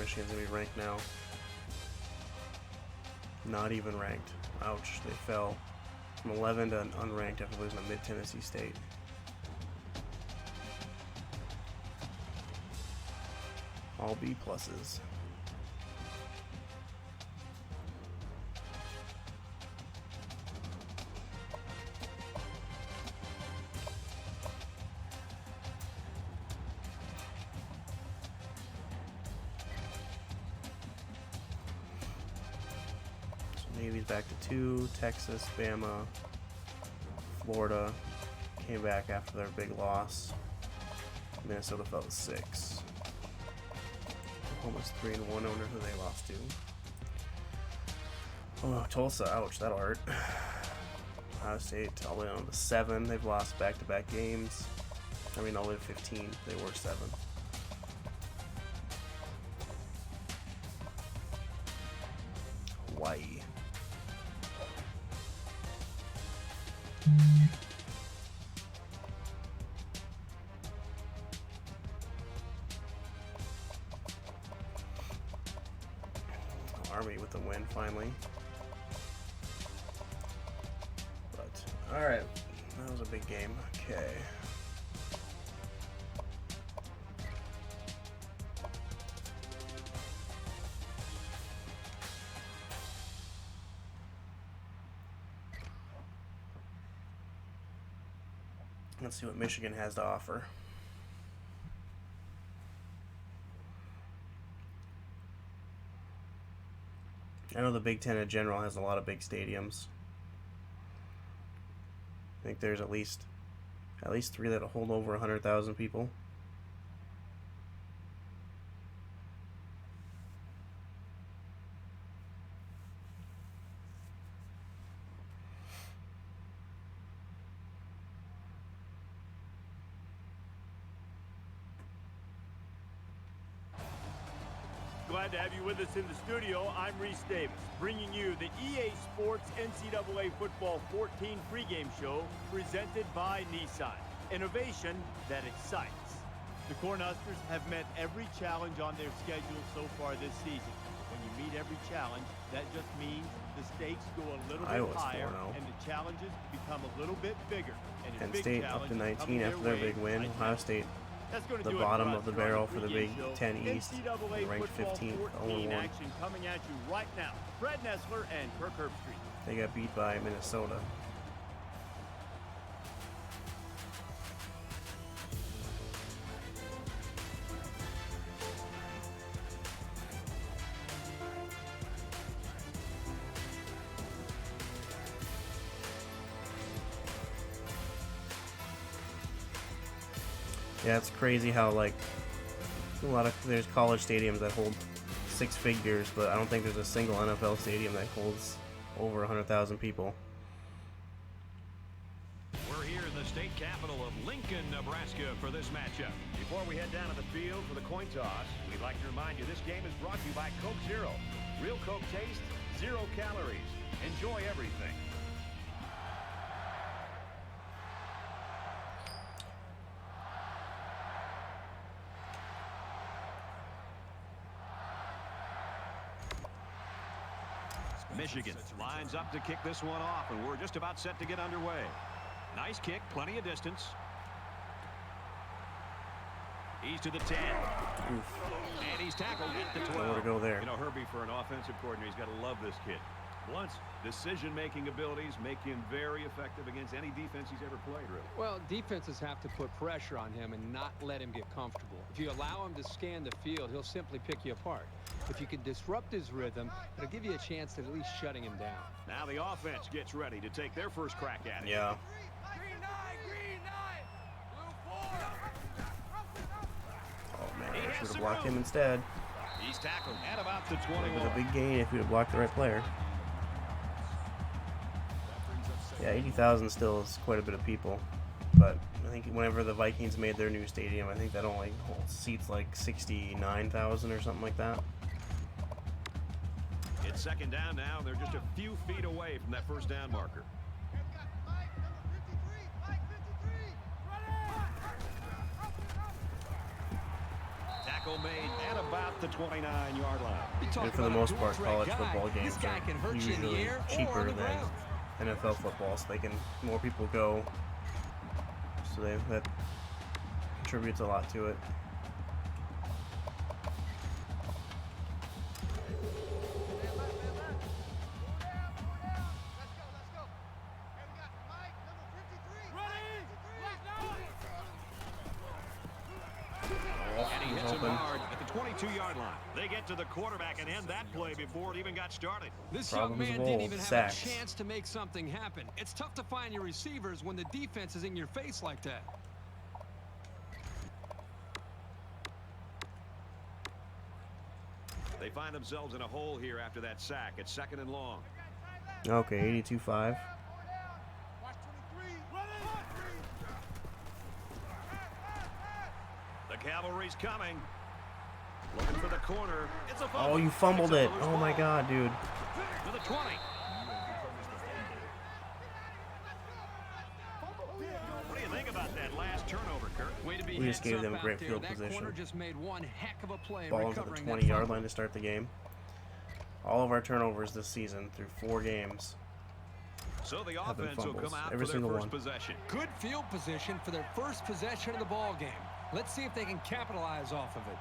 Michigan's going to be ranked now. Not even ranked. Ouch, they fell from 11 to unranked after losing to Mid-Tennessee State. All B pluses. Navy's back to 2, Texas, Bama, Florida came back after their big loss. Minnesota fell to 6. Oklahoma's 3-1. I wonder who they lost to. Oh, Tulsa, ouch, that'll hurt. Ohio State all the way on to 7. They've lost back-to-back games. I mean, all the way to 15. They were 7. Hawaii. Army with the win finally. But alright, that was a big game. Okay. Let's see what Michigan has to offer. I know the Big Ten in general has a lot of big stadiums. I think there's at least 3 that'll hold over 100,000 people. Glad to have you with us in the studio. I'm Reese Davis, bringing you the EA Sports NCAA Football 14 pregame show presented by Nissan. Innovation that excites. The Cornhuskers have met every challenge on their schedule so far this season. When you meet every challenge, that just means the stakes go a little bit higher and the challenges become a little bit bigger. And Penn State up to 19 after their big win. Ohio State the bottom of the barrel for the Big Ten East, ranked 15th, 0-1. Action coming at you right now. Fred Nessler and Kirk Herbstreit. They got beat by Minnesota. Yeah, it's crazy how, like, there's college stadiums that hold 6 figures, but I don't think there's a single NFL stadium that holds over 100,000 people. We're here in the state capital of Lincoln, Nebraska for this matchup. Before we head down to the field for the coin toss, we'd like to remind you this game is brought to you by Coke Zero. Real Coke taste, 0 calories. Enjoy everything. Michigan lines up to kick this one off, and we're just about set to get underway. Nice kick, plenty of distance. He's to the 10. Oof. And he's tackled at the 12. Nowhere to go there. You know, Herbie, for an offensive coordinator, he's got to love this kid. Blunt's decision-making abilities make him very effective against any defense he's ever played, really. Well, defenses have to put pressure on him and not let him get comfortable. If you allow him to scan the field, he'll simply pick you apart. If you can disrupt his rhythm, it'll give you a chance at least shutting him down. Now the offense gets ready to take their first crack at it. Yeah. Oh, man, I should have blocked him instead. He's tackled at about the It 21. was a big gain if we had blocked the right player. Yeah, 80,000 still is quite a bit of people. But I think whenever the Vikings made their new stadium, I think that only holds seats like 69,000 or something like that. It's second down now. They're just a few feet away from that first down marker. tackle made at about the 29-yard line. And for the most part, college football games are usually cheaper than NFL football, so more people go. So that contributes a lot to it. And he hits him hard at the 22-yard line. They get to the quarterback and end that play before it even got started. This young man didn't even have a chance to make something happen. It's tough to find your receivers when the defense is in your face like that. They find themselves in a hole here after that sack. It's 2nd and long. Okay, 82-5. The cavalry's coming. Looking for the corner. It's a fumble. Oh, you fumbled it. Oh my God, dude. To the 20. What do you think about that last turnover, Kurt? We just gave them great field position. Just made one heck of a play. Ball into the 20-yard line to start the game. All of our turnovers this season through 4 games. So the offense will come out every for their single first one. possession. Good field position for their first possession of the ball game. Let's see if they can capitalize off of it.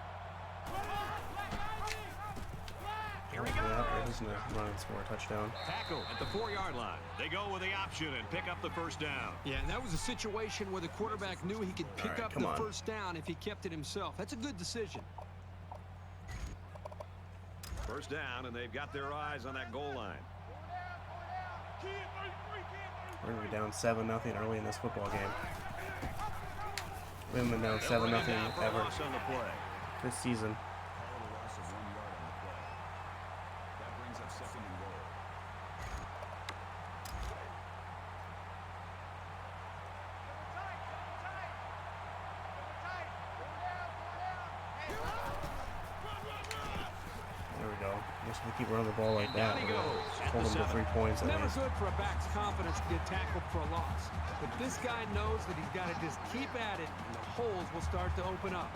Here we go. Yeah, they're just gonna run and score a touchdown. Tackle at the 4-yard line. They go with the option and pick up the first down. Yeah, and that was a situation where the quarterback knew he could pick up the first down if he kept it himself. That's a good decision. First down, and they've got their eyes on that goal line. We're going to be down 7-0 early in this football game. We haven't been down 7-0 ever this season. There we go. Just we keep running the ball like that. We're gonna hold them to 3 points at Never least. good for a back's confidence to get tackled for a loss. But this guy knows that he's got to just keep at it, and the holes will start to open up.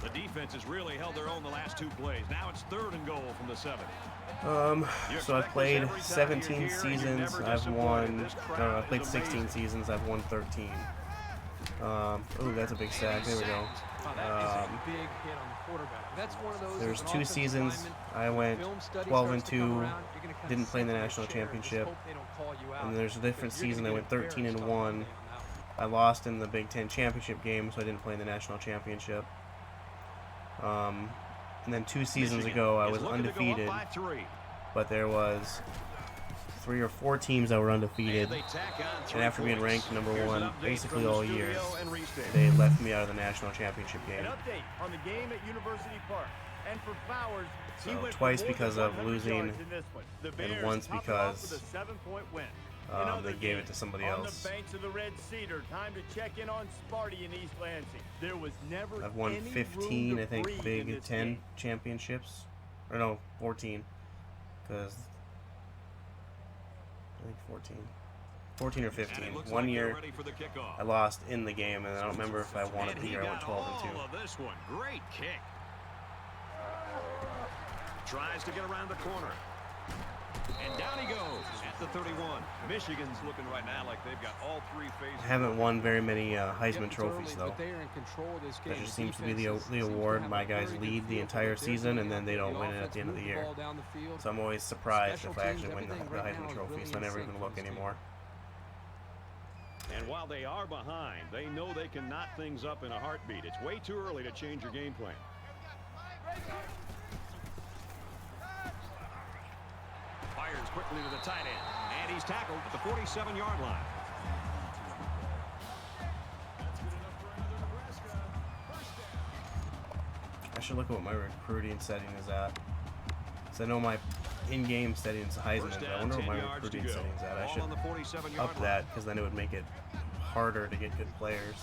The defense has really held their own the last 2 plays. Now it's 3rd and goal from the 7. So I've played 17 seasons. I've won. No, I've played 16 seasons. I've won 13. Ooh, that's a big sack. There we go. There's 2 seasons. I went 12-2. Didn't play in the national championship. And there's a different season. I went 13-1. I lost in the Big Ten championship game, so I didn't play in the national championship. And then 2 seasons ago, I was undefeated, but there was 3 or 4 teams that were undefeated, and after being ranked #1 basically all year, they left me out of the national championship game. An update on the game at University Park. And for Bowers, he went twice because of 100 losing, yards in this one. The and Bears once top it off because with a 7-point win. they gave it to somebody else. On the banks of the Red Cedar, time to check in on Sparty in East Lansing. There was never I've won any 15, room to I think, breathe in Big this 10 game. championships. Or no, 14. Because I think 14. 14 or 15. 1 year I lost in the game, and I don't remember if I won it the year I went 12-2. This one, great kick. Tries to get around the corner. And down he goes at the 31. Michigan's looking right now like they've got all 3 phases. I haven't won very many Heisman trophies, though. That just seems to be the award. My guys lead the entire season, and then they don't win it at the end of the year. So I'm always surprised if I actually win the Heisman trophy, so I never even look anymore. And while they are behind, they know they can knot things up in a heartbeat. It's way too early to change your game plan. Fires quickly to the tight end, and he's tackled at the 47-yard line. I should look at what my recruiting setting is at. So I know my in-game setting is Heisman, but I wonder what my recruiting setting is at. I should up that, because then it would make it harder to get good players.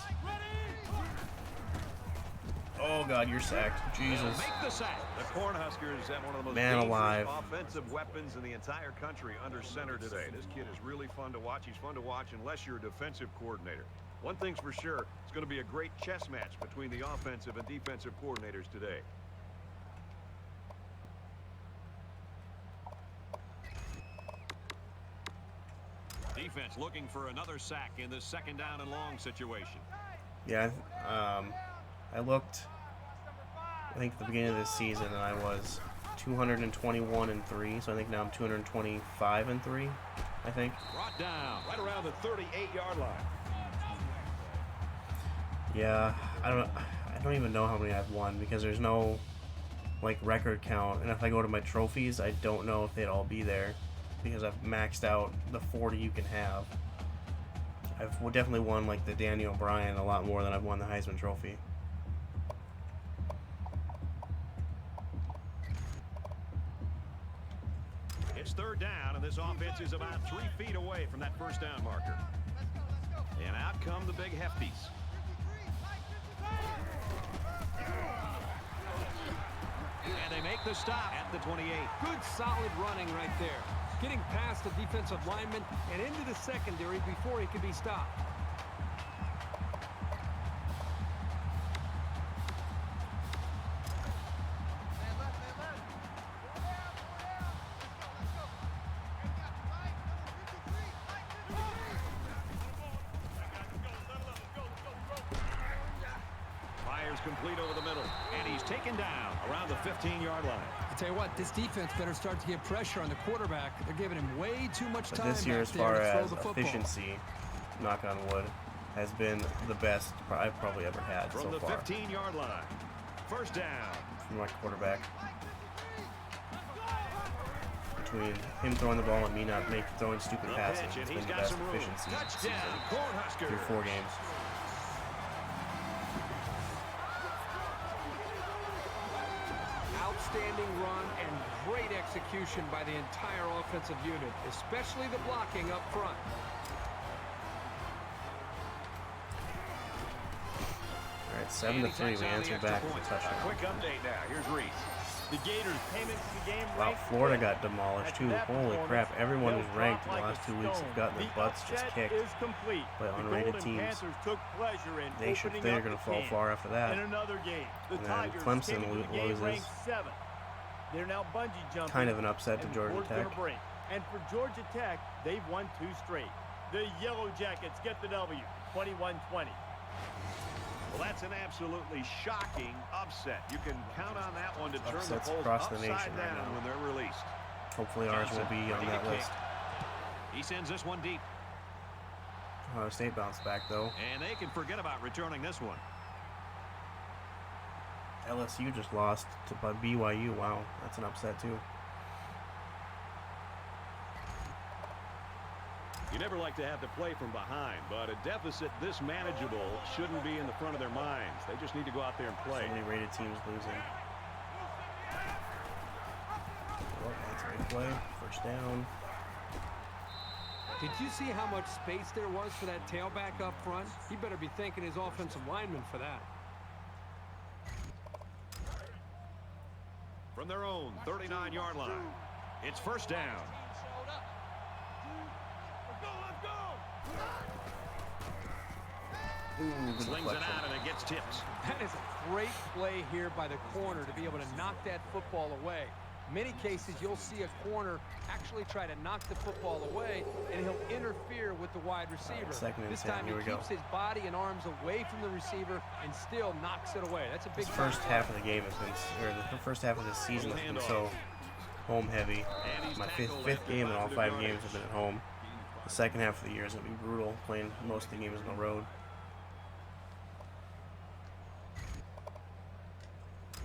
Oh, God, you're sacked. Jesus. Make the sack. The Cornhuskers have one of the most Man dangerous alive. offensive weapons in the entire country under center today. This kid is really fun to watch. He's fun to watch unless you're a defensive coordinator. One thing's for sure, it's going to be a great chess match between the offensive and defensive coordinators today. Defense looking for another sack in this second down and long situation. Yeah, I looked, I think, at the beginning of this season, and I was 221-3, so I think now I'm 225-3, I think. Brought down right around the 38-yard line. Yeah, I don't even know how many I've won because there's no, like, record count, and if I go to my trophies, I don't know if they'd all be there because I've maxed out the 40 you can have. I've definitely won, like, the Danny O'Brien a lot more than I've won the Heisman Trophy. It's third down, and this offense is about 3 feet away from that first down marker. And out come the big hefties. And they make the stop at the 28. Good solid running right there. Getting past the defensive lineman and into the secondary before he could be stopped. Fires complete over the middle, and he's taken down around the 15-yard line. I tell you what, this defense better start to get pressure on the quarterback. They're giving him way too much But time this year, back as there far to throw as the football. efficiency, knock on wood, has been the best I've probably ever had From so the far 15-yard line, first down. from my quarterback. Between him throwing the ball and me not throwing stupid The passes, pitch, and it's he's been the got best some room. efficiency Touchdown, season Cornhuskers. through 4 games. Outstanding run and great execution by the entire offensive unit, especially the blocking up front. All right, 7-3. We answered back with a A touchdown. quick update now. Here's Reese. The Gators came into the game Wow, ranked Florida fifth. got demolished After too. that Holy performance, crap! Everyone they'll who's ranked in drop the like last a 2 weeks stone. have gotten their The butts just upset kicked is complete. by The unrated Golden teams. Panthers took pleasure in They're opening going up to the fall game. far after that. In another game, the And then Tigers Clemson came into the game loses. ranked 7th. They're now bungee jumping. Kind of an upset to and Georgia word's Tech. gonna break. And for Georgia Tech, they've won 2 straight. The Yellow Jackets get the W, 21-20. Well, that's an absolutely shocking upset. You can count on that one to turn the Upsets polls across the upside nation right down now. when they're released. Hopefully ours will be on Ready that to kick. list. He sends this one deep, Ohio State bounced back though. and they can forget about returning this one. LSU just lost to BYU. Wow, that's an upset too. You never like to have to play from behind, but a deficit this manageable shouldn't be in the front of their minds. They just need to go out there and play. So many rated teams losing. Oh, that's a big play. First down. Did you see how much space there was for that tailback up front? He better be thanking his offensive lineman for that. From their own 39-yard line, it's first down. Ooh, good Slings it deflection. out, and it gets tipped. That is a great play here by the corner to be able to knock that football away. In many cases, you'll see a corner actually try to knock the football away, and he'll interfere with the wide receiver. second and This 10, time he here we go. keeps his body and arms away from the receiver and still knocks it away. That's a big This first half of the game has been, or the first half of this season has been so home heavy. My fifth game in all 5 games have been at home. The second half of the year is going to be brutal, playing most of the games on the road.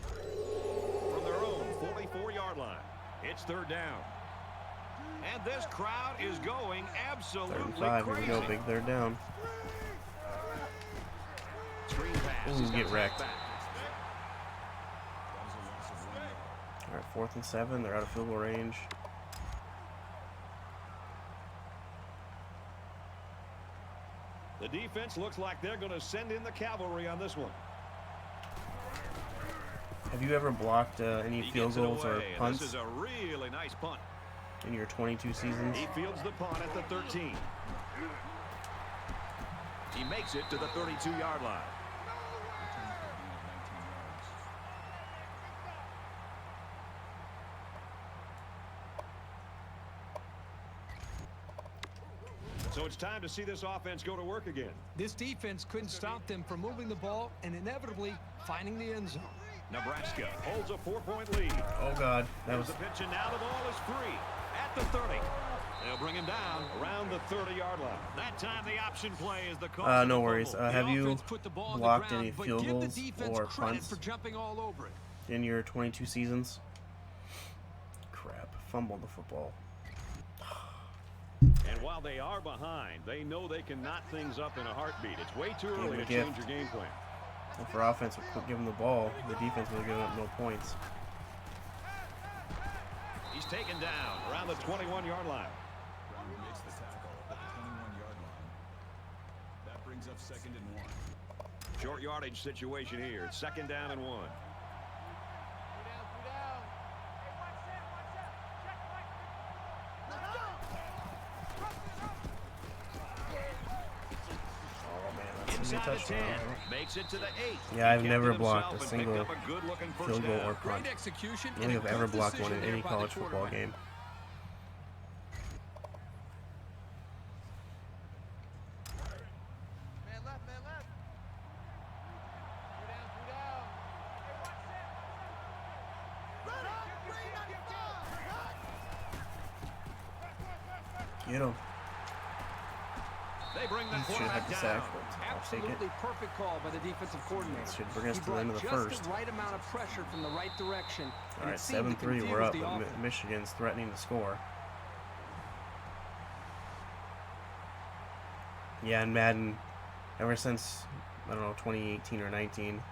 From their own 44-yard line, it's third down. And this crowd is going absolutely 3rd and 5, here we go, big third down. Screen pass. Ooh, He's got get it wrecked. back. All right, 4th and 7, they're out of field goal range. The defense looks like they're going to send in the cavalry on this one. Have you ever blocked any field goals or punts This is a really nice punt. in your 22 seasons? He fields the punt at the 13. He makes it to the 32-yard line. So it's time to see this offense go to work again. This defense couldn't stop them from moving the ball and inevitably finding the end zone. Nebraska holds a 4-point lead. Oh God, that was The pitch, and now the ball is free at the 30. They'll bring him down around the 30-yard line. That time the option play is the cause. no worries. Fumble. Have you Offense put the ball on the blocked ground, any but field give the goals defense or credit punts for jumping all over it. in your 22 seasons? Crap, fumbled the football. And while they are behind, they know they can knot things up in a heartbeat. It's way too early to gift. change your game plan. Well, for offense, give them the ball. The defense would have given up no points. He's taken down around the 21-yard line. Makes the tackle at the 21-yard line. That brings up 2nd and 1. Short yardage situation here. It's 2nd down and 1. Inside the 10, makes it to the 8. Yeah, I've He never kept it blocked himself a and picked single up a good-looking first field goal down. or punt. Great execution. I don't think I've ever blocked one in any by the college football quarterback. game. Get him. They bring the He should quarterback have the down. sack, but I'll take it. Absolutely perfect call by the defensive coordinator. Should bring us He to the end of the brought first. just the right amount of pressure from the right direction. All right, 7-3, we're up, but Michigan's threatening to score. Yeah, and Madden, ever since, I don't know, 2018 or 19,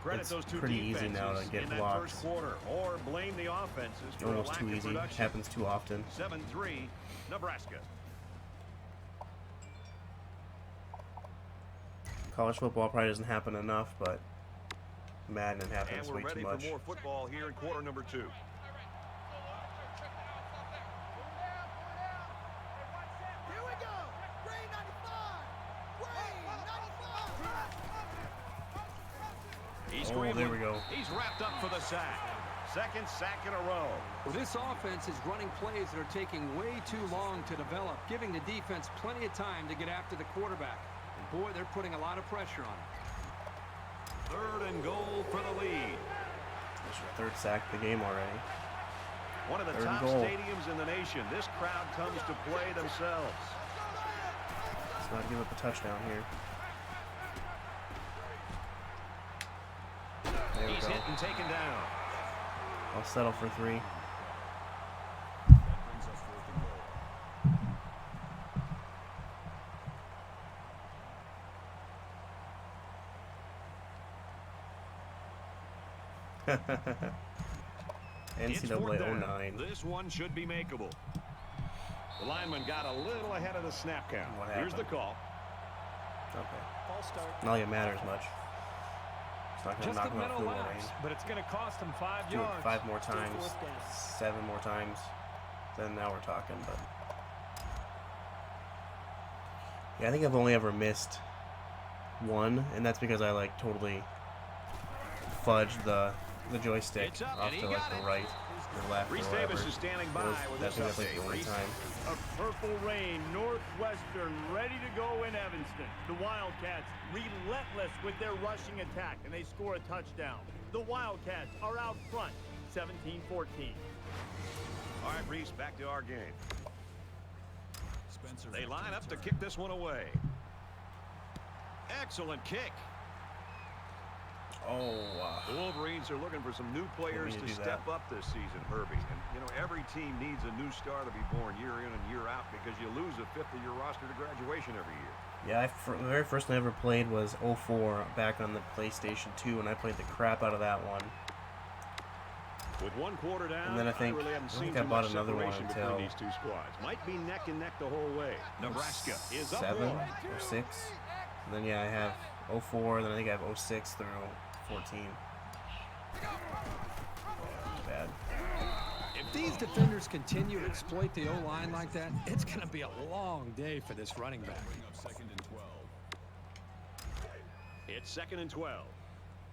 Credit it's those two pretty easy now to defenses get in that blocks. first quarter, or blame the offenses for a Almost lack too of easy. production. Happens too often. 7-3, Nebraska. College football probably doesn't happen enough, but Madden And happens we're way ready too for much. more football here in quarter number 2. Oh, there we go. He's wrapped up for the sack. 2nd sack in a row. Well, this offense is running plays that are taking way too long to develop, giving the defense plenty of time to get after the quarterback. And boy, they're putting a lot of pressure on him. 3rd and goal for the lead. That's your 3rd sack of the game already. One of the 3rd and top goal. stadiums in the nation. This crowd comes to play themselves. Let's not give up a touchdown here. There we He's go. hit and taken down. I'll settle for 3. That brings up 4th and goal. It's 4th NCAA down. 09. This one should be makeable. The lineman got a little ahead of the snap count. What Here's the happened? call. Okay. Not like it matters much. It's not going to Just knock a him out mental field goal lapse, range. but it's going to cost him 5 Do it yards. 5 more times, Fourth down. 7 more times, then now we're talking. But yeah, I think I've only ever missed 1, and that's because I like totally fudged the joystick It's up, off and he to like got the it. right or left or Reese whatever. Davis is standing by with That's this like the update. only Reese. time. A Purple Rain Northwestern ready to go in Evanston. The Wildcats relentless with their rushing attack, and they score a touchdown. The Wildcats are out front, 17-14. All right, Reese, back to our game. Spencer They back line the up to turn. kick this one away. Excellent kick. Oh, The Wolverines are looking for some new players to to do step up this season, Herbie. And, you know, every team needs a new star to be born year in and year out because you lose a fifth of your roster to graduation every year. yeah, the very first one I ever played was 04 back on the PlayStation 2, and I played the crap out of that one. With 1 quarter down, And then I think- really haven't I think seen I too bought much another one separation until- between these two squads. Might be neck and neck the whole way. Nebraska is up 7 1. or 6. And then, yeah, I have 04, then I think I have 06 through 14. Bad. If these defenders continue to exploit the O-line like that, it's going to be a long day for this running back. Bring up 2nd and 12. It's 2nd and 12.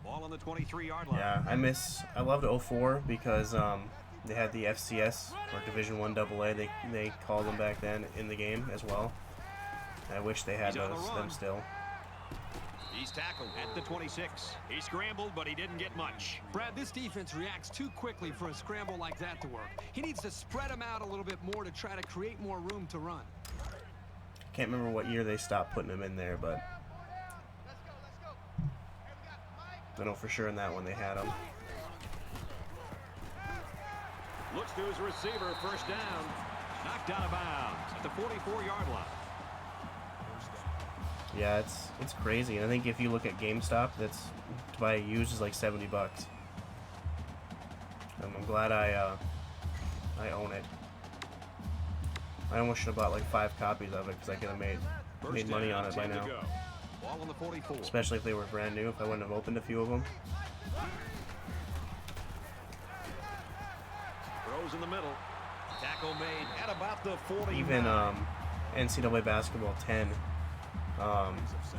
Ball on the 23-yard line. Yeah, I loved 04 because they had the FCS, or Division I AA, they called them back then in the game as well. I wish they had them still. He's tackled at the 26. He scrambled, but he didn't get much. Brad, this defense reacts too quickly for a scramble like that to work. He needs to spread them out a little bit more to try to create more room to run. Can't remember what year they stopped putting them in there, but I know for sure in that one they had them. Looks to his receiver, first down. Knocked out of bounds at the 44-yard line. Yeah, it's crazy. And I think if you look at GameStop, that's to buy used is like $70. I'm glad I own it. I almost should have bought like 5 copies of it because I could have made money on it by now. Ball on the 44. Especially if they were brand new. If I wouldn't have opened a few of them. Throws in the middle. Tackle made at about the 40. Even NCAA basketball 10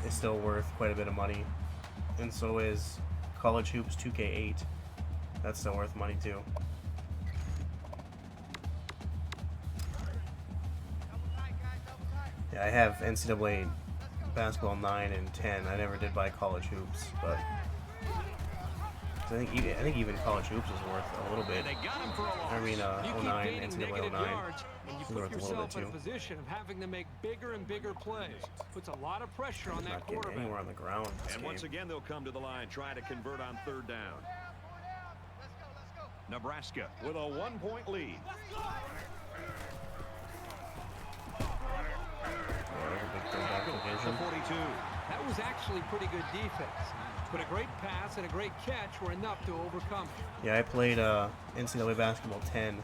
is still worth quite a bit of money, and so is College Hoops 2K8. That's still worth money too. Yeah, I have NCAA basketball 9 and 10. I never did buy College Hoops, but I think even College Hoops is worth a little bit. I mean, 09, NCAA 09. And you put yourself in a position of having to make bigger and bigger plays. Puts a lot of pressure on that Not getting quarterback. anywhere on the ground. And once again, they'll come to the line, trying to convert on 3rd down. Nebraska with a 1-point lead. The 42. That was actually pretty good defense. But a great pass and a great catch were enough to overcome it. Yeah, I played NCAA basketball 10.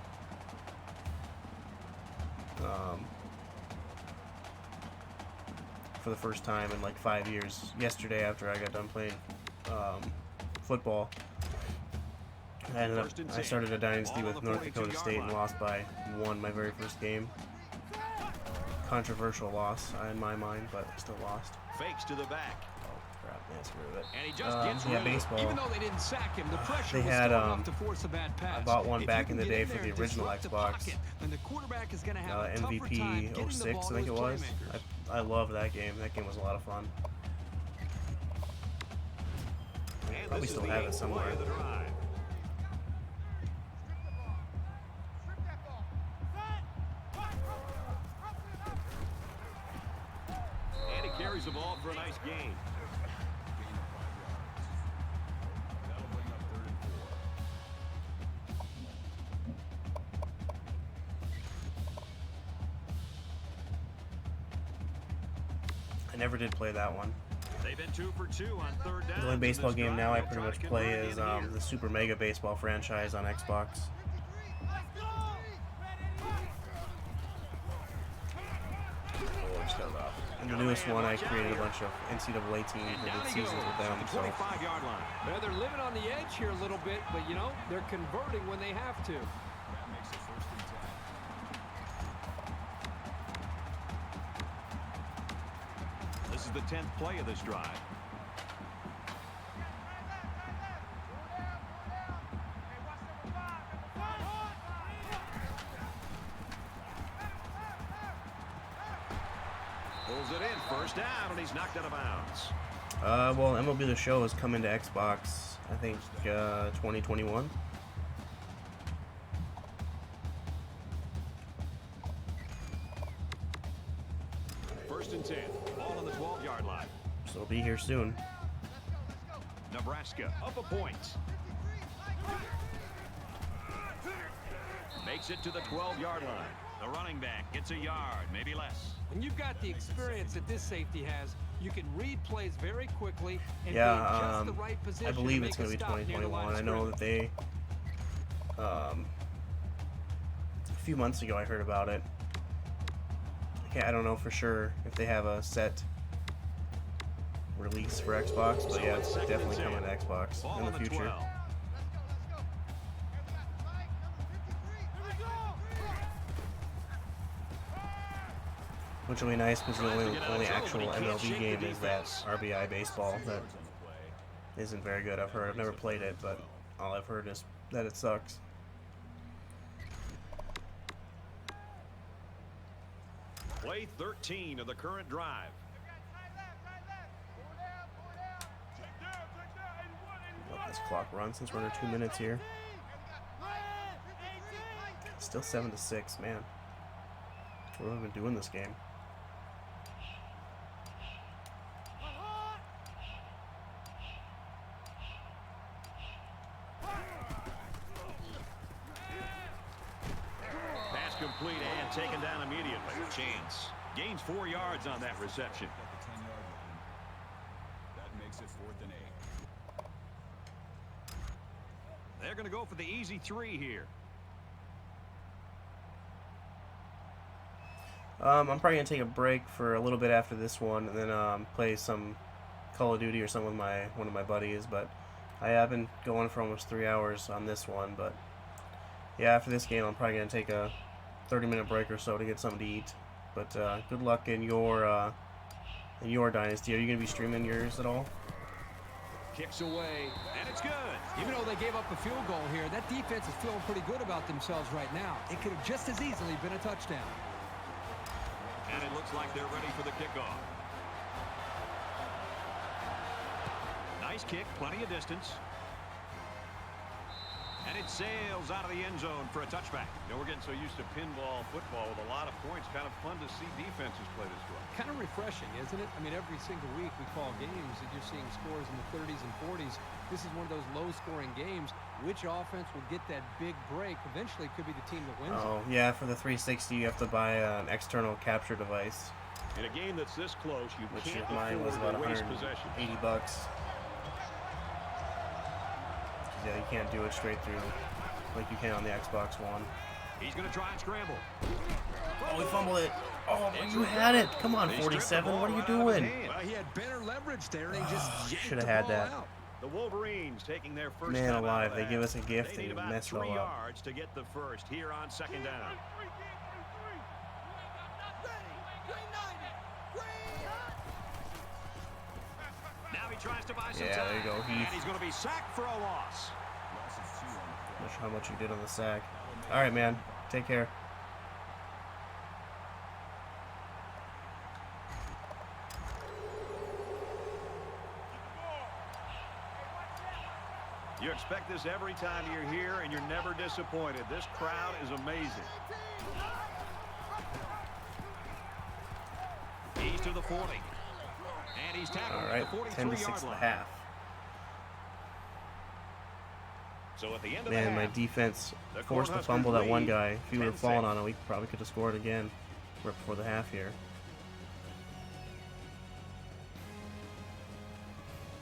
For the first time in like 5 years. Yesterday, after I got done playing football, I started a dynasty with North Dakota State and lost by 1 my very first game. Controversial loss in my mind, but still lost. Fakes to the back. Crap, man, screw it. And he just gets yeah, rid. baseball. Even though they didn't sack him, the pressure They was had, still enough to force a bad pass. I bought one If back you in the can day get for there the and original disrupt the Xbox. pocket, then the quarterback is going to have a tougher time MVP getting the 06, ball I to think it his was. playmakers. I love that game. That game was a lot of fun. And Probably this still is the have it 8th somewhere. play of the drive. And he carries the ball for a nice gain. That'll bring up 3rd and 4. I never did play that one. They've been 2 for 2 on 3rd down. The only baseball game now I pretty much play is the Super Mega Baseball franchise on Xbox. And the newest one, I created a bunch of NCAA teams and did seasons with them. So 25-yard line. Well, they're living on the edge here a little bit, but, you know, they're converting when they have to. That makes it 1st and 10. This is the 10th play of this drive. Pulls it in, first down, and he's knocked out of bounds. well, MLB The Show is coming to Xbox, I think, 2021. First and 10, ball on the 12-yard line. So it'll be here soon. Nebraska up a point. Makes it to the 12-yard line. The running back gets a yard, maybe less. When you've got the experience that this safety has, you can read plays very quickly and be in Yeah, just the right position I believe to it's make going to be a stop near the line 2021. of I know that scrimmage. they, a few months ago I heard about it. I don't know for sure if they have a set release for Xbox, but yeah, it's definitely coming to Xbox Ball in on the future. 12. which will be nice because the only actual MLB game is that RBI baseball that isn't very good. I've heard. I've never played it, but all I've heard is that it sucks. Play 13 of the current drive. Let this clock run since we're under 2 minutes here. Still 7-6, man. What have we been doing this game? Pass complete and taken down immediately. Chance gains 4 yards on that reception. At the 10-yard line. That makes it 4th and 8. They're going to go for the easy 3 here. I'm probably going to take a break for a little bit after this one and then play some Call of Duty or something with one of my buddies. But I have been going for almost 3 hours on this one. But yeah, after this game, I'm probably going to take a 30-minute break or so to get something to eat. But good luck in your dynasty. Are you going to be streaming yours at all? Kicks away, and it's good. Even though they gave up a field goal here, that defense is feeling pretty good about themselves right now. It could have just as easily been a touchdown. And it looks like they're ready for the kickoff. Nice kick, plenty of distance. And it sails out of the end zone for a touchback. You know, we're getting so used to pinball football with a lot of points. Kind of fun to see defenses play this way. Kind of refreshing, isn't it? I mean, every single week we call games and you're seeing scores in the 30s and 40s. This is one of those low-scoring games. Which offense will get that big break? Eventually, it could be the team that wins. Oh, yeah, for the 360, you have to buy an external capture device. In a game that's this close, you which can't mine was about afford to waste $180. possession. Yeah, you can't do it straight through like you can on the Xbox One. He's going to try and scramble. Oh, he fumbled it. Oh, you had it. Come on, 47. What are you doing? Well, he had better leverage there, and he just should have had that. Out. The Wolverines taking their first Man time alive, out they of give that. us a gift They need and about mess it 3 all up. yards to get the first here on 2nd down. Now he tries to buy some time. Yeah, there you go, Heath. And he's going to be sacked for a loss. Not sure how much you did on the sack. All right, man. Take care. You expect this every time you're here, and you're never disappointed. This crowd is amazing. He's to the 40. And he's tackled All right, at the 43-yard 10-6 at the line. half. So at the end of Man, the my half, defense the forced the Cornhuskers fumble that one lead guy. If he would have 10-6. fallen on him, we probably could have scored again right before the half here.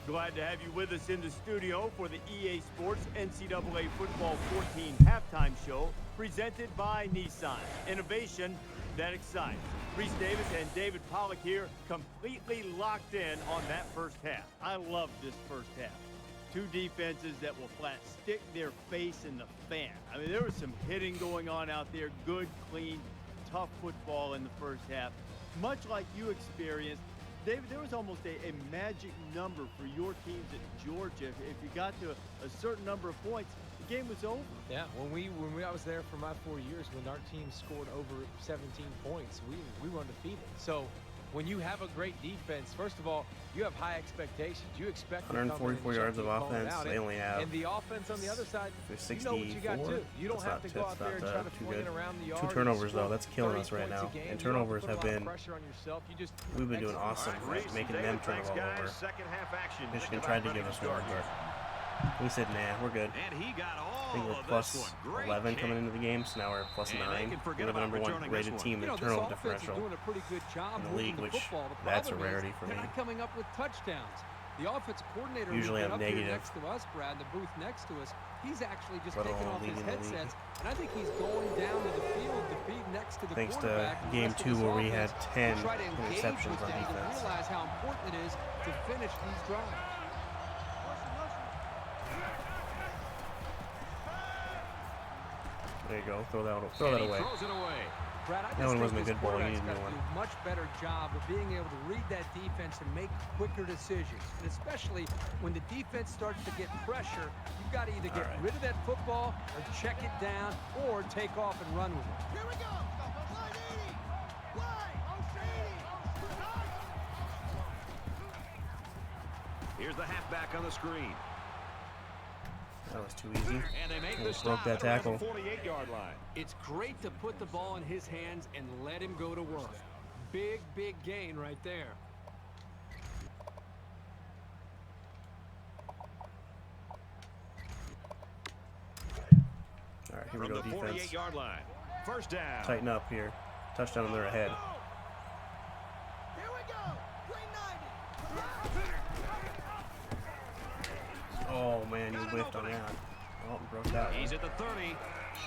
Glad to have you with us in the studio for the EA Sports NCAA Football 14 halftime show presented by Nissan. Innovation that excites. Reese Davis and David Pollack here, completely locked in on that first half. I love this first half. Two defenses that will flat stick their face in the fan. I mean, there was some hitting going on out there. Good, clean, tough football in the first half. Much like you experienced, David, there was almost a magic number for your teams at Georgia. If you got to a certain number of points, the game was over. Yeah, I was there for my 4 years, when our team scored over 17 points, we were undefeated. So when you have a great defense, first of all, you have high expectations. You expect 144 yards of offense. They only have. And the offense on the other side, you 64. know what you got too. You don't have to go out there and try to fling it around the yard. 2 turnovers though. That's killing us right now. And turnovers have been. We've been doing awesome at making them turn the ball over. Second half action. Michigan tried to give us one, but we said, nah, we're good. And he got I think all we're of plus this one. Great 11 kick. coming into the game, so now we're plus And 9. they can forget We're the about number 1 returning rated this team in This turnover offense differential is doing a pretty good job in the league, moving which football. The that's a problem is rarity for they're me. not coming up with touchdowns. The offensive coordinator Usually who's I'm been up here negative. next to us, Brad, in the booth next to us, he's actually just Let taking alone off his leading the league. headsets, and I think he's going down to the field to be next to the Thanks to quarterback. and the game rest of 2 his where we offense had to 10 try to engage interceptions with on them to defense. realize how important it is to finish these drives. There you go. Throw that And he away. throws it away. Brad, I That just one think wasn't a this good ball. You quarterback's need a got new to do one. a much better job of being able to read that defense and make quicker decisions. And especially when the defense starts to get pressure, you've got to either get rid of that football or check it down or take off and run with it. Here we go. Line 80. Play. 80. Here's the halfback on the screen. That was too easy. And they make the Broke stop that around the tackle. 48-yard line. It's great to put the ball in his hands and let him go to work. Big, big gain right there. All right, here we From go, the defense. 48-yard line. First down. Tighten up here. Touchdown, they're ahead. Here we go. Green 90. Oh, man, you whiffed on that. Oh, broke that one. He's at the 30. And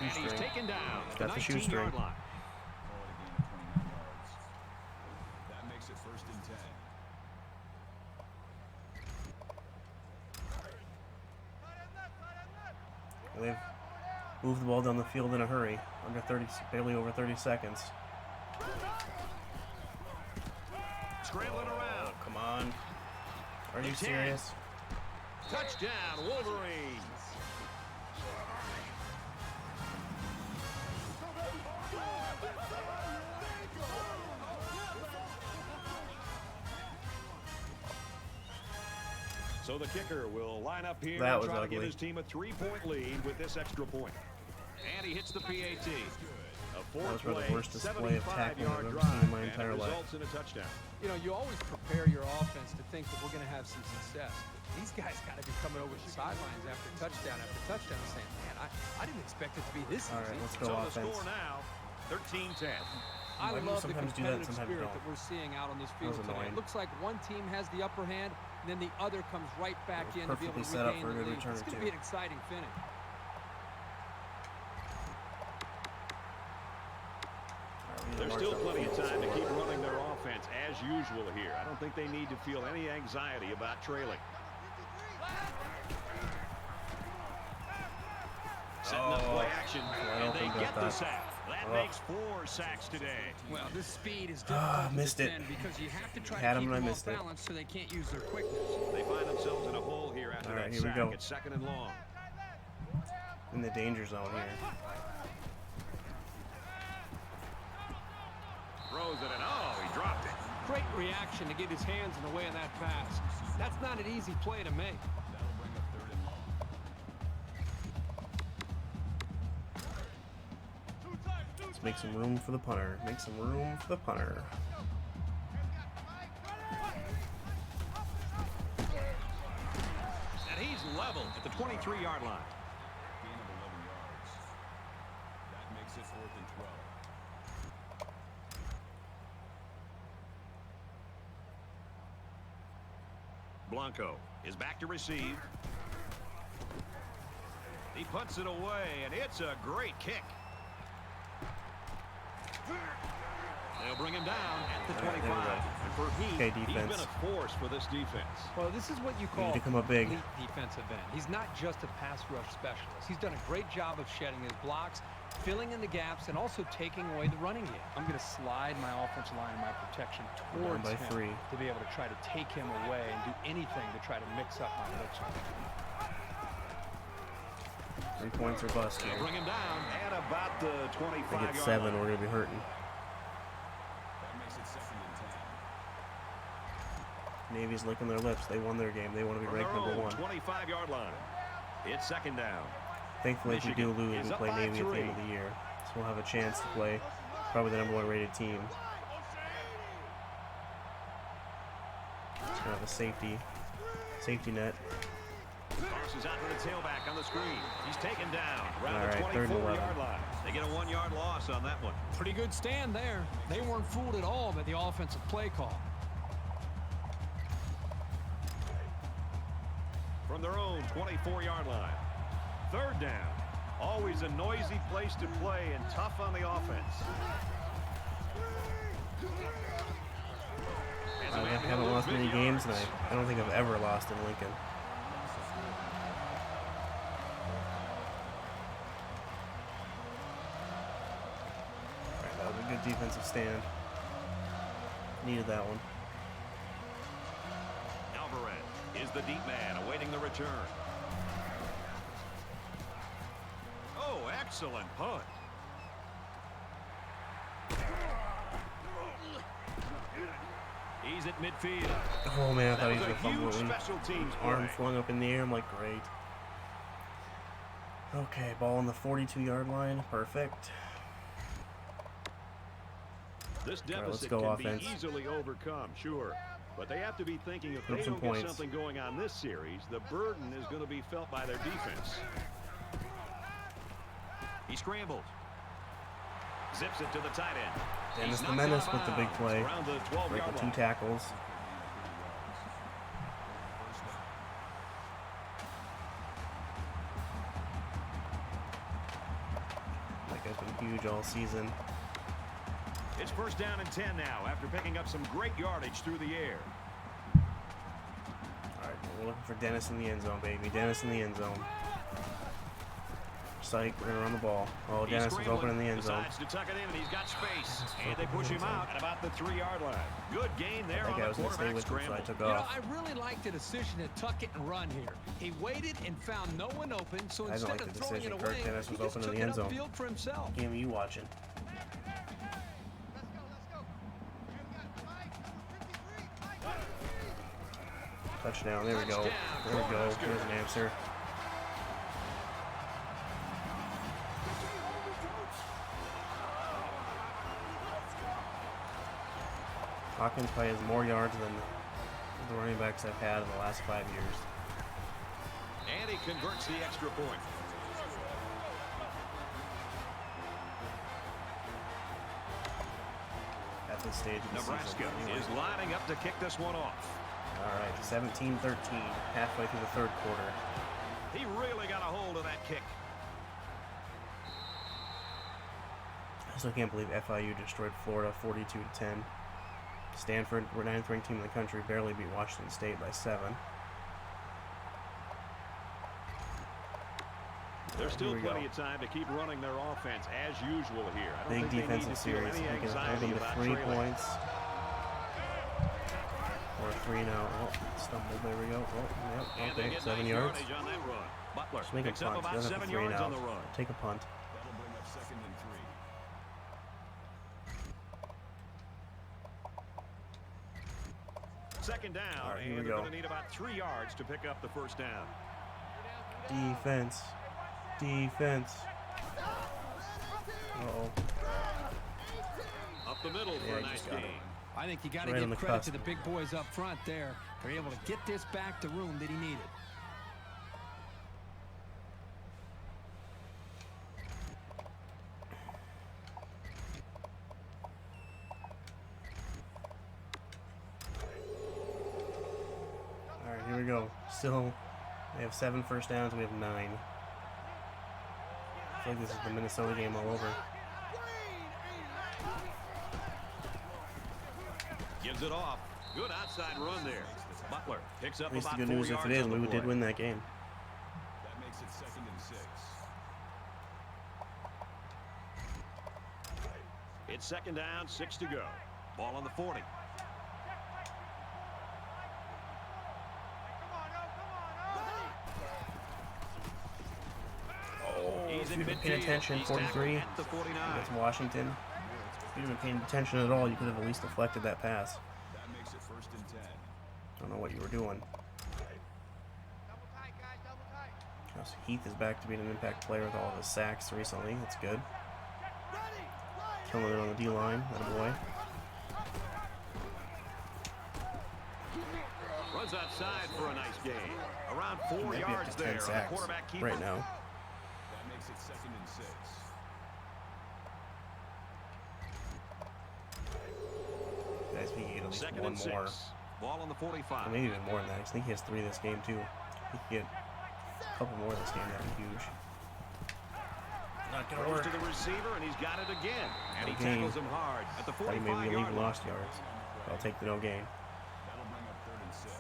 he's Shoestring. taken down at Got the the shoestring. 19-yard line. Call it a gain of 29 yards. That makes it 1st and 10. They've moved the ball down the field in a hurry. Barely over 30 seconds. Scrambling around. Come on. Are you The 10. serious? Touchdown, Wolverines. So the kicker will line up here That and was try to ugly. give his team a 3-point lead with this extra point. And he hits the PAT. A That was probably the worst display of tackling I've 45-yard ever drive, seen in my and it entire life. results in a touchdown. You know, you always prepare your offense to think that we're going to have some success. These guys got to be coming over the sidelines after touchdown saying, man, I didn't expect it to be this All right, easy. let's So go the offense. score now, 13-10. I Why do you love the sometimes do that and competitive sometimes spirit don't? that we're seeing out on this That field was today. annoying. It looks like one team has the upper hand, and then the other comes right back It was in to be able perfectly to set up regain for a the good lead. return, It's going to too. be an exciting finish. There's still plenty of time to keep running their offense as usual here. I don't think they need to feel any anxiety about trailing. Setting up play action, and they get the sack. That makes 4 sacks today. Well, this speed is difficult to missed it. defend because you have to try Had to 'em keep and I them missed off it. balance so they can't use their quickness. They find themselves in a hole here after All right, that here we sack. go. It's 2nd and long. In the danger zone here. Throws it, and oh, he dropped it. Great reaction to get his hands in the way of that pass. That's not an easy play to make. That'll bring up 3rd and long. Let's make some room for the punter. Make some room for the punter. And he's leveled at the 23-yard line. Gain of 11 yards. That makes it 4th and 12. Blanco is back to receive. He puts it away, and it's a great kick. They'll bring him down at the 25. And for Heath, Okay, he's defense. been a force for this defense. Well, this is what you You call need to come up big. elite defensive end. He's not just a pass rush specialist. He's done a great job of shedding his blocks, filling in the gaps, and also taking away the running game. I'm going to slide my offensive line and my protection towards by him 3. to be able to try to take him away and do anything to try to mix up my blitzing. 3 points or bust They'll here. bring him down at about the 25-yard If I get 7, line. we're going to be hurting. That makes it 2nd and 10. Navy's licking their lips. They won their game. They want to be From ranked their number own 1. 25-yard line. It's 2nd down. Thankfully, if we do Michigan lose, is we up play by Navy at the 3. end of the year. So we'll have a chance to play probably the number 1 rated team. Just gonna have a safety net. Tosses out to the tailback on the screen. He's taken down around All the right, 3rd and 11. 24-yard line. They get a 1-yard loss on that one. Pretty good stand there. They weren't fooled at all by the offensive play call. From their own 24-yard line. 3rd down. Always a noisy place to play and tough on the offense. I haven't lost many games, and I don't think I've ever lost in Lincoln. All right, that was a good Big defensive stand. Needed that one. Alvarez is the deep man awaiting the return. Oh, excellent punt. He's at midfield. Oh man, I thought he was That gonna was a fumble. huge special teams Arm play. flung up in the air. I'm like, great. Okay, ball on the 42-yard line. Perfect. This let's deficit go can offense. be easily overcome, sure. But they have to be thinking if Put they some don't get points. something going on this series, the burden is going to be felt by their defense. He scrambles. Zips it to the tight end. Dennis He's the knocked out Menace of with the big bounds play. around the 12-yard Breaking 2 line. tackles. That guy's been huge all season. It's first down and 10 now after picking up some great yardage through the air. Alright, we're looking for Dennis in the end zone, baby. Dennis in the end zone. Psych, we're gonna run the ball. Oh, He's Dennis was open in the end zone. Decides to tuck it in, and he's got space. And they push him out at about the 3-yard line. Good gain there That on guy the was gonna stay quarterback with him, so I scramble. took You know, off. I really like the decision to tuck it and run here. He waited and found no one open, so I don't instead like of the throwing it decision. Kirk away, Dennis he was just open in took the it end zone. upfield for himself. Game you watching? Let's go. You got Mike, number 53. Touchdown. There we go. Touchdown, There we go. Cornhuskers. Here's an answer. Hawkins probably has more yards than the running backs I've had in the last 5 years. And he converts the extra point. At this stage of the Nebraska season. Anyway. is lining up to kick this one off. All right, 17-13, halfway through the third quarter. He really got a hold of that kick. I still can't believe FIU destroyed Florida 42-10. Stanford, we're 9th ranked team in the country, barely beat Washington State by 7. There's still Here we plenty go. of time to keep running their offense as usual here. I don't Big think they need defensive to feel series. any We can hold anxiety them to about 3 trailing. points. Or 3 now. Oh, stumbled. There we go. Oh, And yep. they Okay, get 7 nice yards. yardage on that run. Butler Just make a picks up punt. about Doesn't have 7 to 3 yards and on out. the run. Take a punt. That'll bring up 2nd and 3. Second down, All right, here we and they're go. going to need about 3 yards to pick up the first down. Defense. Defense. Uh-oh. Up the middle Yeah, for a he nice just got it. gain. I think you got to Right on give the credit cusp. to the big boys up front there. They're able to get this back to room that he needed. All right, here we go. Still, they have 7 first downs. We have 9. I feel like this is the Minnesota game all over. Gives it off. Good outside run there. Butler picks up At least the about good 4 news yards if it is, on the Lou did play. win that game. That makes it 2nd and 6. It's second down, 6 to go. Ball on the 40. He's If in you've been paying midfield. attention, He's tackled 43 at the 49. against Washington. If you've been paying attention at all, you could have at least deflected that pass. That makes it 1st and 10. I don't know what you were doing. Double tight, guys, double tight. Also, Heath is back to being an impact player with all of his sacks recently. That's good. Ready, line, Killing it on the D-line. That boy. Runs outside for a nice gain. Around He 4 might be up yards to 10 there on the sacks quarterback keeper. right now. That makes it 2nd and 6. Guys, we can get at least Second one and 6. more. Ball on the 45. Or maybe even more than that. I think he has 3 this game, too. He could get a couple more this game. That'd be huge. Not gonna Throws work. to the receiver, and he's got it again. And he No gain. tackles him hard at the Thought he maybe 45-yard leave line. lost yards. I'll take the no gain. That'll bring up 3rd and 6.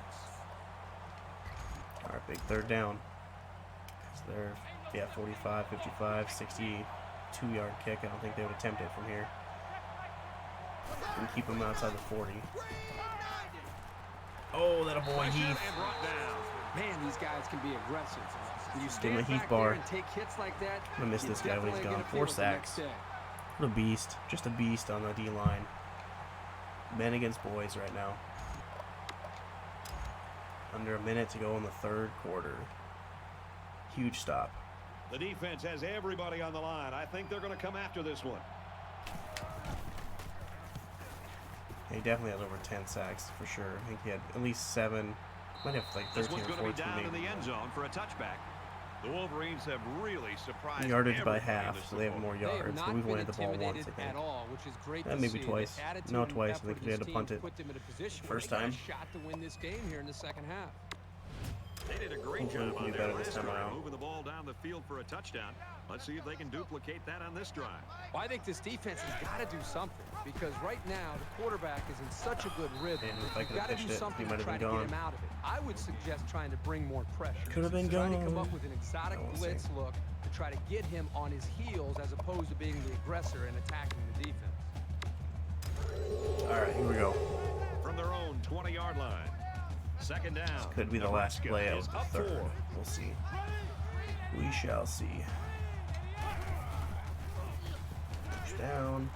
All right, big third down. So they're, 45, 55, 62-yard kick. I don't think they would attempt it from here. and keep him outside the 40. Oh, that a boy Heath. And brought down. Man, these guys can be aggressive. When you Give him a stand Heath back bar. there and take hits like that, I'm gonna miss you this guy when he's definitely gone. gonna 4 feel it the next sacks. day. What a beast. Just a beast on the D-line. Men against boys right now. Under a minute to go in the 3rd quarter. Huge stop. The defense has everybody on the line. I think they're going to come after this one. He definitely has over 10 sacks for sure. I think he had at least 7. Might have like This 13 one's or going to be 14 down in maybe. the end zone for a touchback. The Wolverines have really surprised Yardage by everybody in half, this so they have football more game. They have yards. not But we've been wanted the ball once, I intimidated think. at all, which is great to Maybe see. twice. The attitude No, and twice. I effort think of they had this to punt team it. put them in a position First where they got time. a shot to win this game here in the second half. They did a great Hopefully we job can on do their better this last time drive, around. moving the ball down the field for a touchdown. Let's see if they can duplicate that on this drive. Well, I think this defense has got to do something because right now the quarterback is in such a good rhythm. And if I You've could've got to pitched do it, something he might to have try been to get gone. him out of it. I would suggest trying to bring more pressure. Could have been Trying to gone. come up with an exotic I won't blitz say. look to try to get him on his heels as opposed to being the aggressor and attacking the defense. All right, here we go. From their own 20-yard line. Second down. Could be the last Nebraska play out is of the up 3rd. 4. We'll see. We shall see. Down.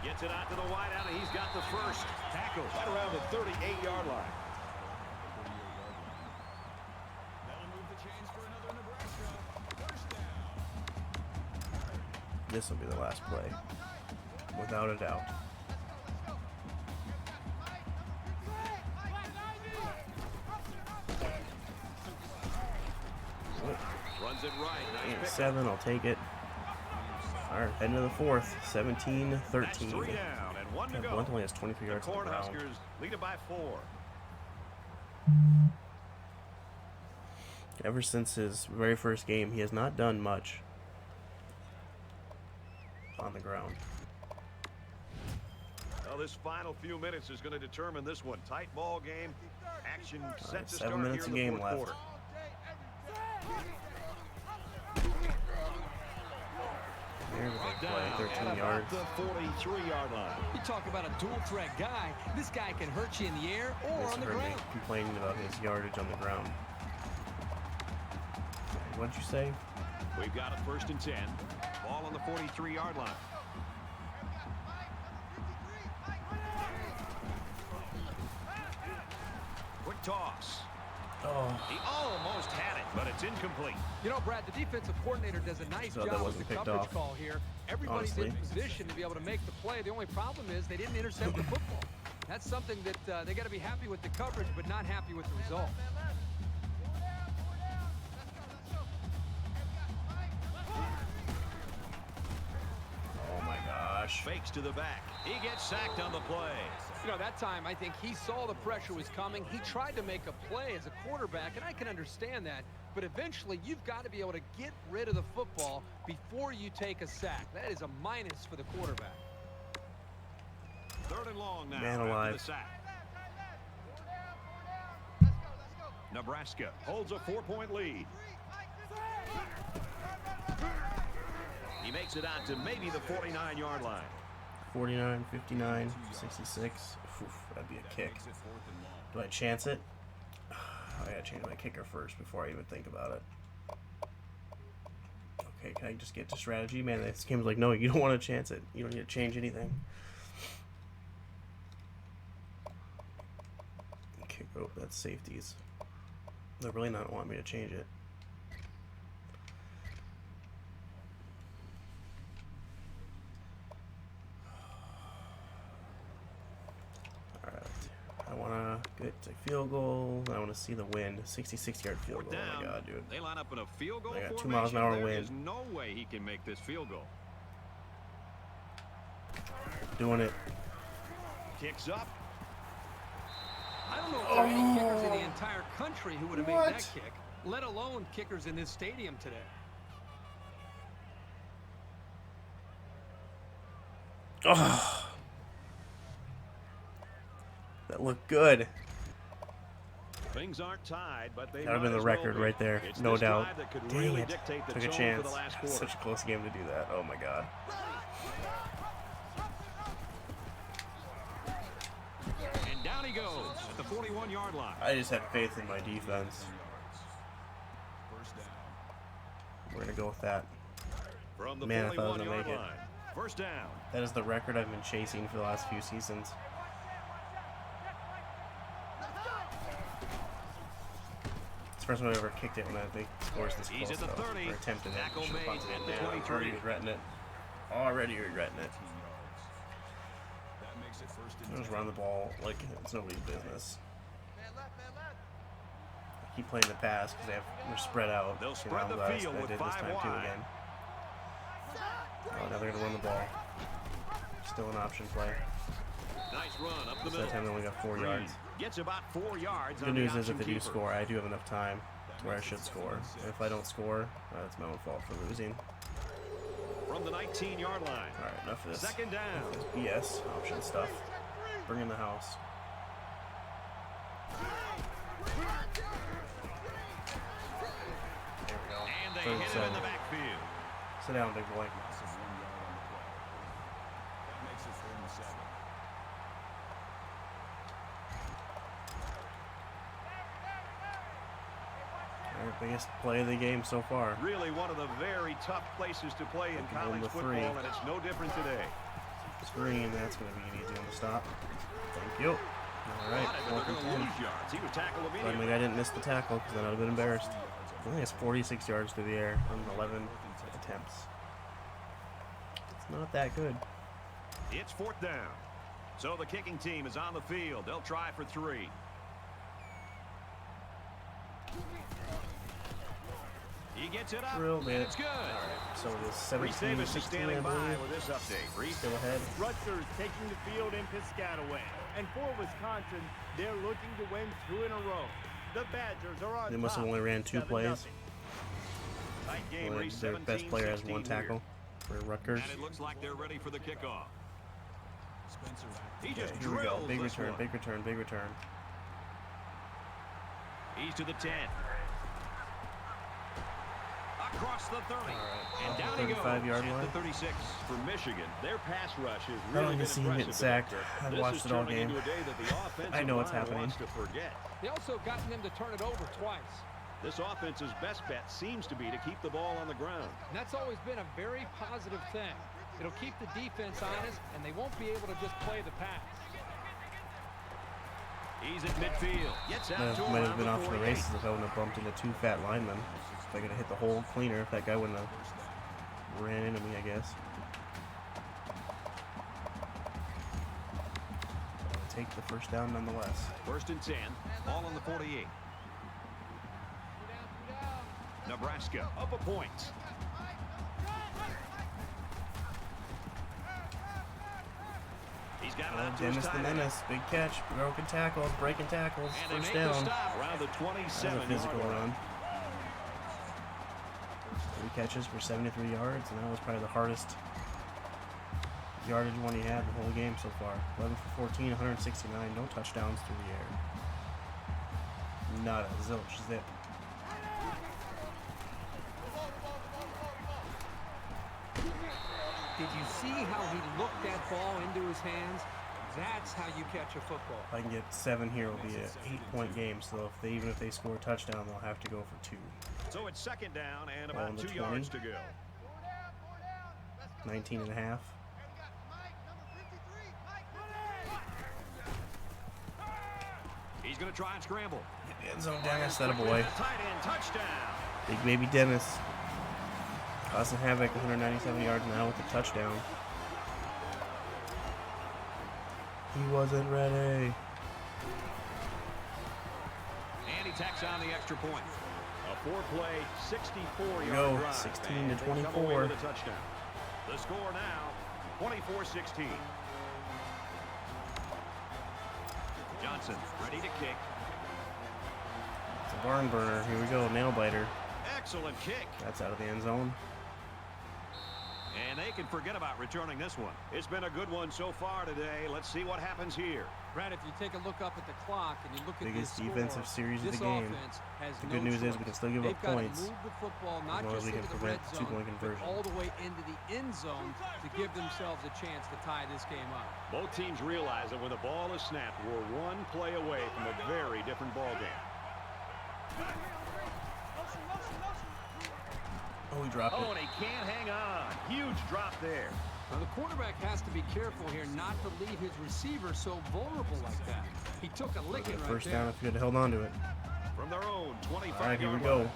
Gets it out to the wideout, and he's got the first tackle right around the 38-yard line. That'll move the chains for another Nebraska. First down. This will be the last play, without a doubt. Runs it right. Nice And pick. 7, I'll take it. All right, heading to the 4th. 17-13. That's 3 down and 1 to go. Blunt only has 23 The yards on the ground. Cornhuskers lead it by 4. Ever since his very first game, he has not done much on the ground. Well, this final few minutes is going to determine this one. Tight ball game. Action set to 7 start minutes here of in the game 4th left. quarter. There's a big Brought play, down 13 at yards. about the 43-yard line. You talk about a dual threat guy. This guy can hurt you in the air or This on the heard me ground. complaining about his yardage on the ground. What'd you say? We've got a 1st and 10. Ball on the 43-yard line. Quick toss. Oh, He almost had it, but it's incomplete. You know, Brad, the defensive coordinator does a nice So that job with wasn't the picked coverage off, call here. Everybody's honestly. in position to be able to make the play. The only problem is they didn't intercept the football. That's something that they got to be happy with the coverage, but not happy with the result. oh my gosh. Fakes to the back. He gets sacked on the play. You know, that time I think he saw the pressure was coming. He tried to make a play as a quarterback, and I can understand that. But eventually, you've got to be able to get rid of the football before you take a sack. That is a minus for the quarterback. 3rd and long now. Man after alive. the sack. Nebraska holds a 4-point lead. He makes it out to maybe the 49-yard line. 49, 59, 66. Oof, that'd be a kick. Makes it 4th and long. Do I chance it? I gotta change my kicker first before I even think about it. Okay, can I just get to strategy? Man, this game's like, no, you don't want to chance it. You don't need to change anything. Okay, oh, that's safeties. They're really not wanting me to change it. I want to get a field goal. I want to see the win. 66-yard field goal. Oh my god, dude. They line up in a field goal I got 2 formation. miles an hour There wind. is no way he can make this field goal. Doing it. Kicks up. I don't know if there are any kickers in the entire country who would have made that kick, let alone kickers in this stadium today. Oh, that looked good. Things aren't tied, but they That would have been the might as well record be. right there, It's no this doubt. drive that could Dang really it. dictate the Took a tone for chance. the last quarter. Such a close game to do that. Oh my god. goes at the 41-yard line. I just have faith in my defense. First down. We're going to go with that. From the Man, I thought I was going to 41-yard make it. line. First down. That is the record I've been chasing for the last few seasons. It's the first one I ever kicked it when I think scores this He's close, at the though. 30. Or attempted it. Tackle Should've made punted at it the down. I'm 23. already regretting it. Already regretting it. 18 yards. That makes it first and Just 10. run the ball like it's nobody's business. Man left, man left. I keep playing the pass because they're spread out. They'll You spread know, the last field I with did this 5 time too wide. again. Oh, now they're going to run the ball. Still an option play. Nice run up the So middle. that time they only got 4 yards. Gets about 4 yards. Good on news the is if they do option score, I do have enough time to where I should score. And if I don't score, it's my own fault for losing. keeper. From the 19-yard line. All right, enough of this. Second down. BS option stuff. Bring in the house. There we go. And they Third hit him seven. in the backfield. Sit down, big boy. Loss of 1 yard on the play. That makes it 4th and 7. Our biggest play of the game so far. Really one of the very tough places to play in Taking college number football, 3. and it's no different today. Screen, that's going to be an easy one to stop. Thank you. All right, Thought they're 4th going and to 10. lose yards. He was tackled Glad immediately. I didn't miss the tackle because then I would have been embarrassed. I think it's 46 yards through the air on 11 attempts. It's not that good. It's 4th down. So the kicking team is on the field. They'll try for 3. He gets it up. Drilled and it. it's good. So it is Reese Davis is 17-16, standing I by believe. with this update. Reese. Still ahead. Rutgers taking the field in Piscataway. And for Wisconsin, they're looking to win 2 in a row. The Badgers are on They must have top, only ran 2 plays. 7-0. Tight game. Well, Reese, their best player has 1 17-16 tackle for Rutgers. And it looks like they're ready for the kickoff. Spencer He Okay, just here we go. drills Big this return, one. big return, big return. He's to the 10. Across the 30. And down he goes 35-yard at line. the 36. For Michigan, their pass rush has I don't really even been see him impressive. getting sacked. tonight. I've This watched is it all turning game. into a day that the offensive I know what's line happening. wants to forget. They also gotten them to turn it over twice. This offense's best bet seems to be to keep the ball on the ground. And that's always been a very positive thing. It'll keep the defense honest, and they won't be able to just play the pass. He's at midfield. Gets out to Might have around been the off to the 48. races if I wouldn't have bumped into 2 fat linemen. If I could have hit the hole cleaner, if that guy wouldn't have ran into me, I guess. I'll take the first down nonetheless. 1st and 10. Ball on the 48. Nebraska up a point. He's got it out to his Dennis the tight end. Menace, big catch, broken tackles, breaking tackles, And they first make the down. stop around the That was a 27-yard physical line. run. 3 catches for 73 yards, and that was probably the hardest yardage one he had the whole game so far. 11 for 14, 169, no touchdowns through the air. Not a zilch zip. Did you see how he looked that ball into his hands? That's how you catch a football. If I can get 7 here, it'll be an 8-point game. So even if they score a touchdown, they'll have to go for 2. So it's 2nd down and Ball on about the 2 yards 20. to go. 19 and a half. He's going to try and scramble. End zone, Dennis, that a boy. Tight end touchdown. Big baby Dennis. Causing havoc, 197 yards now with a touchdown. He wasn't ready. And he tacks on the extra point. A 4-play, 64-yard Go, drive. 16 and to they come away 24. with a touchdown. The score now, 24-16. Johnson ready to kick. It's a barn burner. Here we go, nail biter. Excellent kick. That's out of the end zone. And they can forget about returning this one. It's been a good one so far today. Let's see what happens here. Brad, if you take a look up at the clock and you look at Biggest this defensive score, series of this the game. offense has The good no news is choice. we can still give up They've got points to move the football as not long as just we can into the red prevent zone, two-point but conversion. all the way into the end zone to give themselves a chance to tie this game up. Both teams realize that when the ball is snapped, we're one play away from a very different ball game. Oh, he dropped Oh, it. and he can't hang on. Huge drop there. Now, the quarterback has to be careful here not to leave his receiver so vulnerable like that. He took a licking right First there. down if you had held on to it. From their own 25-yard All right, here we line. go.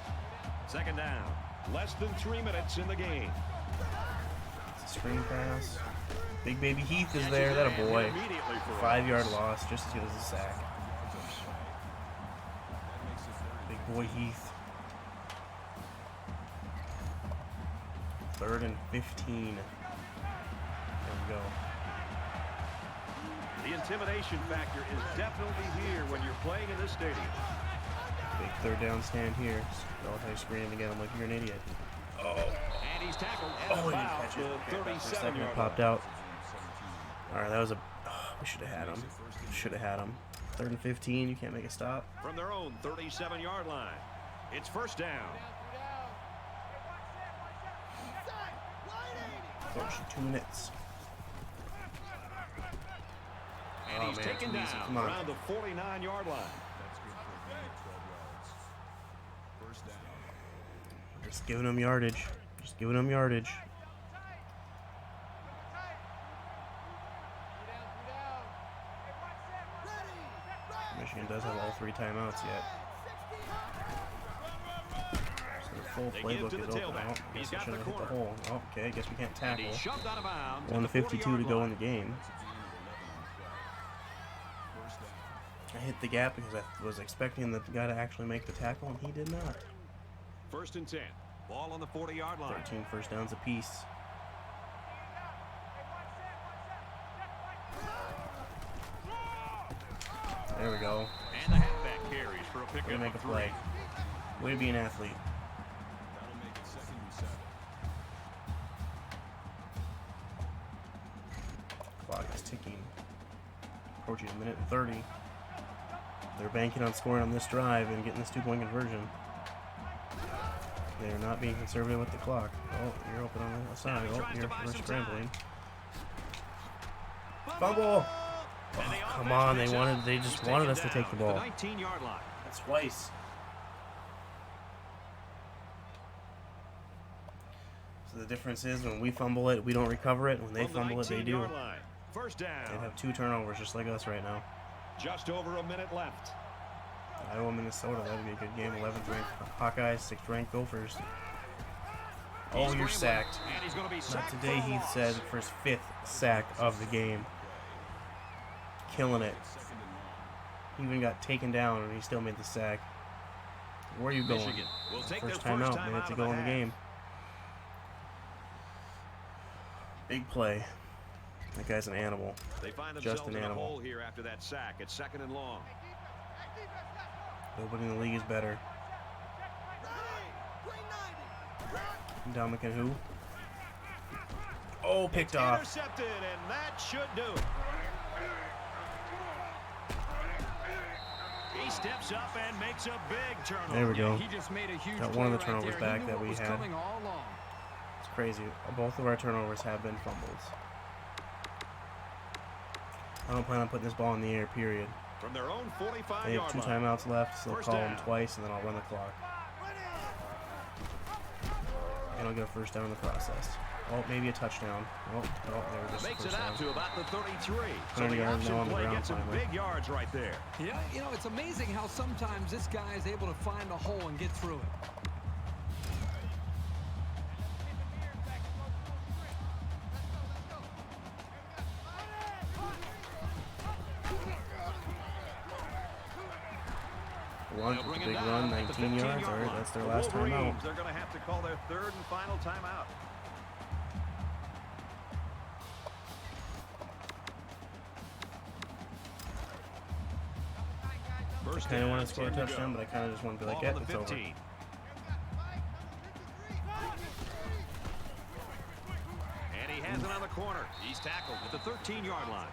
Second down. Less than 3 minutes in the game. It's a screen pass. Big baby Heath is there. That a boy. Immediately for a 5-yard loss, just as good as a sack. Big boy Heath. 3rd and 15. There we go. The intimidation factor is definitely here when you're playing in this stadium. Big 3rd down stand here. Belichick screening again. I'm like, you're an idiot. Oh. And he's tackled at Oh, he didn't about catch the it. For a second, 37-yard it popped out. All right, that was a. Oh, we should have had him. Should have had him. 3rd and 15. You can't make a stop. From their own 37-yard line. It's first down. Coach, 2 minutes. And Oh, he's man, taken too easy. down Come on. around the 49-yard line. That's good for a gain of 12 yards. First down. Just giving them yardage. Just giving them yardage. Michigan does have all 3 timeouts yet. So the full They playbook give to is the open. tailback. Oh, He's guess I got should the have hit the corner. hole. Oh, okay, I guess we can't And tackle. he's shoved out of bounds. at the 1:52 to 40-yard go line. in the game. That's a gain of 11 on the play. First down. I hit the gap because I was expecting the guy to actually make the tackle, and he did not. First and 10. Ball on the 40-yard line. 13 first downs apiece. There we go. And the halfback carries for a Way to pickup make a of play. 3. Way to be an athlete. That'll make it 2nd and 7. Clock is ticking. Approaching a minute and 30. They're banking on scoring on this drive and getting this 2-point conversion. They're not being conservative with the clock. Oh, you're open on the side. Oh, you're scrambling. Fumble! Oh, come on, they just wanted us to take the ball. 19-yard line. That's twice. So the difference is when we fumble it, we don't recover it. When they From the fumble it, they do. 19-yard line. First down. They have 2 turnovers just like us right now. Just over a minute left. Iowa, Minnesota, that would be a good game. 11th ranked Hawkeyes, 6th ranked Gophers. Oh, you're sacked. And he's going to be Not sacked today, for a Heath loss. said, for his 5th sack of the game. Killing it. Second and 1. He even got taken down and he still made the sack. Where are you going? Michigan will take First their time first out, time minute out to of go the in the half. game. Big play. That guy's an animal. They find Just themselves an in a animal. hole here after that sack. It's 2nd and long. Nobody in the league is better. Dominican who? Oh, picked off. Intercepted, and that should do it. He steps up and makes a big turnover. There we go. He just made a huge Got play one of the right turnovers there. He back knew that what we was had. coming all along. It's crazy. Both of our turnovers have been fumbles. I don't plan on putting this ball in the air, period. From their own They 45-yard have 2 line. timeouts left, so they'll First call them down. twice, and then I'll run the clock. And I'll get a first down in the process. Oh, maybe a touchdown. Oh, there we go. Makes First it out down. to about the 33. So 100 the yards option now on the play ground gets some finally. big yards right there. Yeah, you know, it's amazing how sometimes this guy is able to find a hole and get through it. One, They'll bring big it down run, at the 19 yards. 15-yard All right, line. that's their The last timeout. Wolverines, they're going to have to call their 3rd and final timeout. First I kind of down, want to score a 10 to touchdown, go. but I kind of just want to be like, Ball yeah, on the it's over. 15. And he has it on the corner. He's tackled at the 13-yard line.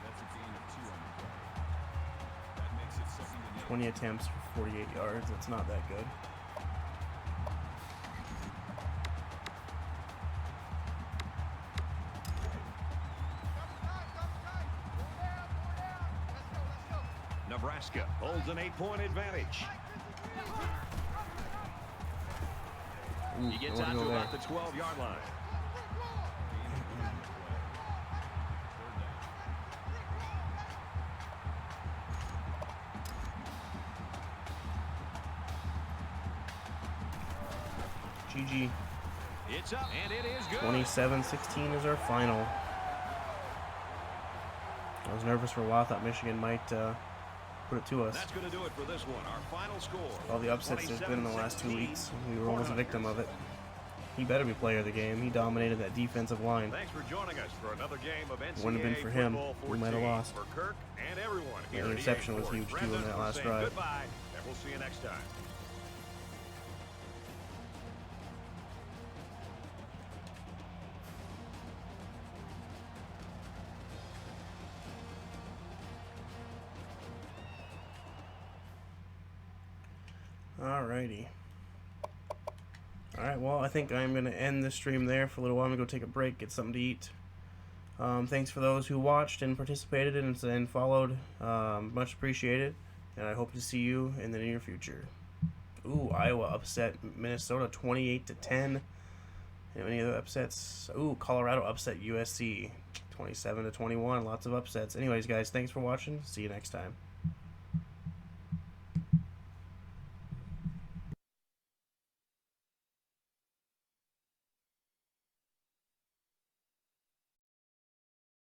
That's a gain of 2 on the 20 attempts for 48 yards. That's not that good. Nebraska holds an 8-point advantage. Ooh, He gets I out wanna to go about the there. 12-yard line. GG. It's up, and it is good. 27-16 is our final. I was nervous for a while. I thought Michigan might put it to us. That's going to do it for this one. Our final score. All the upsets there's been in the last 2 weeks. We were almost a victim of it. He better be player of the game. He dominated that defensive line. Thanks for joining us for another game of NCAA Wouldn't have been for him. Football We might have 14. lost. For Kirk and everyone here The at interception EA was Sports. huge, too, in Brendan, that we're last saying drive. Goodbye, and we'll see you next time. Alrighty. Alright, well, I think I'm going to end the stream there for a little while. I'm going to go take a break, get something to eat. Thanks for those who watched and participated and followed. Much appreciated. And I hope to see you in the near future. Ooh, Iowa upset Minnesota 28-10. Any other upsets? Ooh, Colorado upset USC 27-21. Lots of upsets. Anyways, guys, thanks for watching. See you next time.